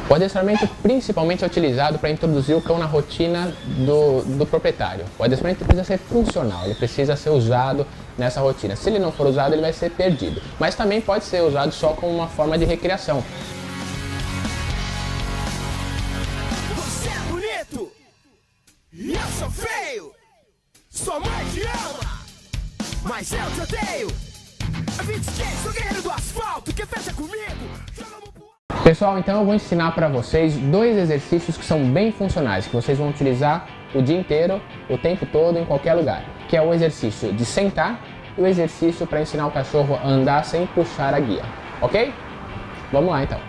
O adestramento principalmente é utilizado para introduzir o cão na rotina do proprietário. O adestramento precisa ser funcional, ele precisa ser usado nessa rotina. Se ele não for usado, ele vai ser perdido. Mas também pode ser usado só como uma forma de recreação. Você é bonito e eu sou feio. Sua mãe te ama, mas eu te odeio. A 26, sou guerreiro do asfalto, que fecha comigo. Pessoal, então eu vou ensinar para vocês dois exercícios que são bem funcionais, que vocês vão utilizar o dia inteiro, o tempo todo, em qualquer lugar. Que é o exercício de sentar e o exercício para ensinar o cachorro a andar sem puxar a guia, ok? Vamos lá então.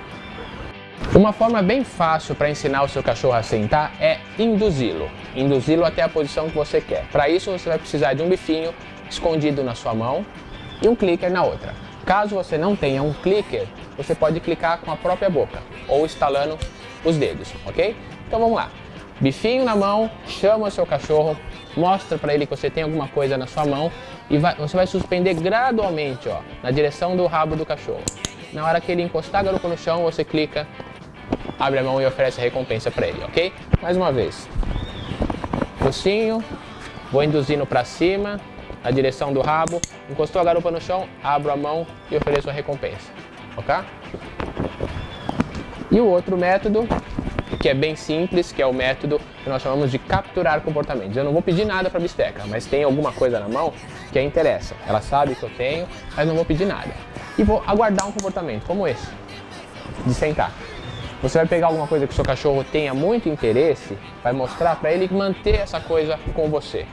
Uma forma bem fácil para ensinar o seu cachorro a sentar é induzi-lo. Induzi-lo até a posição que você quer. Para isso você vai precisar de um bifinho escondido na sua mão e um clicker na outra. Caso você não tenha um clicker, você pode clicar com a própria boca ou estalando os dedos, ok? Então vamos lá. Bifinho na mão, chama o seu cachorro, mostra para ele que você tem alguma coisa na sua mão e você vai suspender gradualmente, ó, na direção do rabo do cachorro. Na hora que ele encostar a garupa no chão, você clica, abre a mão e oferece a recompensa para ele, ok? Mais uma vez. Focinho, vou induzindo para cima, na direção do rabo, encostou a garupa no chão, abro a mão e ofereço a recompensa, ok? E o outro método, que é bem simples, que é o método que nós chamamos de capturar comportamentos. Eu não vou pedir nada para a bisteca, mas tem alguma coisa na mão que a interessa. Ela sabe que eu tenho, mas não vou pedir nada. E vou aguardar um comportamento como esse, de sentar. Você vai pegar alguma coisa que o seu cachorro tenha muito interesse, vai mostrar para ele manter essa coisa com você.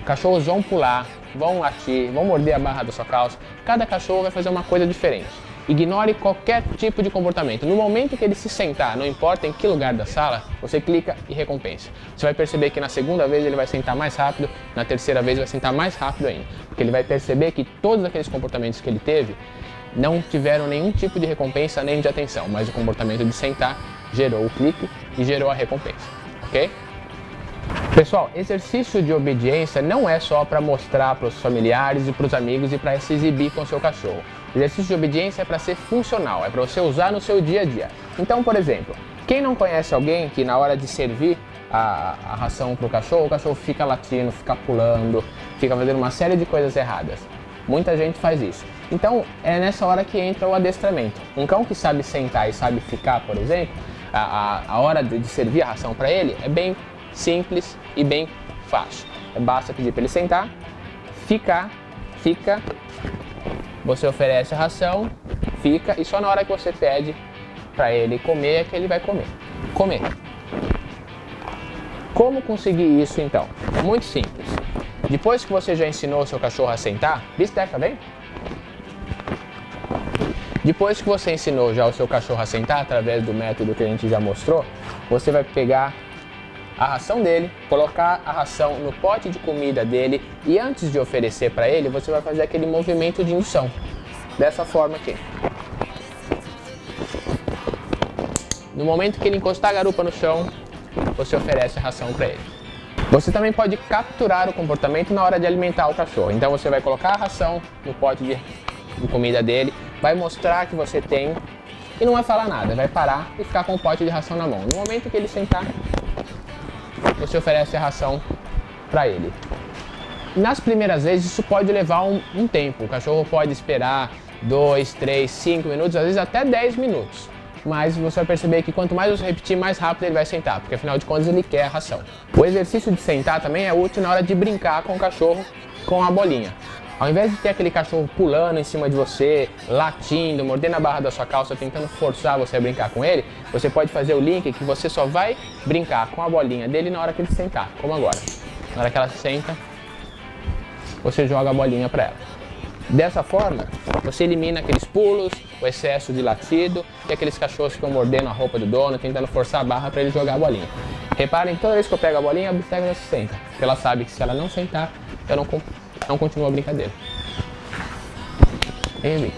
Cachorros vão pular, vão latir, vão morder a barra da sua calça. Cada cachorro vai fazer uma coisa diferente. Ignore qualquer tipo de comportamento. No momento que ele se sentar, não importa em que lugar da sala, você clica e recompensa. Você vai perceber que na segunda vez ele vai sentar mais rápido, na terceira vez vai sentar mais rápido ainda. Porque ele vai perceber que todos aqueles comportamentos que ele teve não tiveram nenhum tipo de recompensa nem de atenção, mas o comportamento de sentar gerou o clique e gerou a recompensa, ok? Pessoal, exercício de obediência não é só para mostrar para os familiares e para os amigos e para se exibir com o seu cachorro. Exercício de obediência é para ser funcional, é para você usar no seu dia a dia. Então, por exemplo, quem não conhece alguém que na hora de servir a ração para o cachorro fica latindo, fica pulando, fica fazendo uma série de coisas erradas. Muita gente faz isso. Então, é nessa hora que entra o adestramento. Um cão que sabe sentar e sabe ficar, por exemplo, a hora de servir a ração para ele é bem simples e bem fácil. Basta pedir para ele sentar, fica, você oferece a ração, fica, e só na hora que você pede para ele comer é que ele vai comer. Como conseguir isso então? Muito simples. Depois que você já ensinou o seu cachorro a sentar, bisteca, vem? Depois que você ensinou já o seu cachorro a sentar, através do método que a gente já mostrou, você vai pegar a ração dele, colocar a ração no pote de comida dele e antes de oferecer para ele, você vai fazer aquele movimento de indução. Dessa forma aqui. No momento que ele encostar a garupa no chão, você oferece a ração para ele. Você também pode capturar o comportamento na hora de alimentar o cachorro. Então você vai colocar a ração no pote de comida dele, vai mostrar que você tem e não vai falar nada, vai parar e ficar com o pote de ração na mão. No momento que ele sentar, você oferece a ração para ele. Nas primeiras vezes isso pode levar um tempo, o cachorro pode esperar 2, 3, 5 minutos, às vezes até 10 minutos. Mas você vai perceber que quanto mais você repetir, mais rápido ele vai sentar, porque afinal de contas ele quer a ração. O exercício de sentar também é útil na hora de brincar com o cachorro com a bolinha. Ao invés de ter aquele cachorro pulando em cima de você, latindo, mordendo a barra da sua calça, tentando forçar você a brincar com ele, você pode fazer o link que você só vai brincar com a bolinha dele na hora que ele sentar, como agora. Na hora que ela senta, você joga a bolinha para ela. Dessa forma, você elimina aqueles pulos, o excesso de latido e aqueles cachorros que ficam mordendo a roupa do dono, tentando forçar a barra para ele jogar a bolinha. Reparem, toda vez que eu pego a bolinha, a bisteca já se senta, porque ela sabe que se ela não sentar, eu não continuo a brincadeira. Hein, Henrique?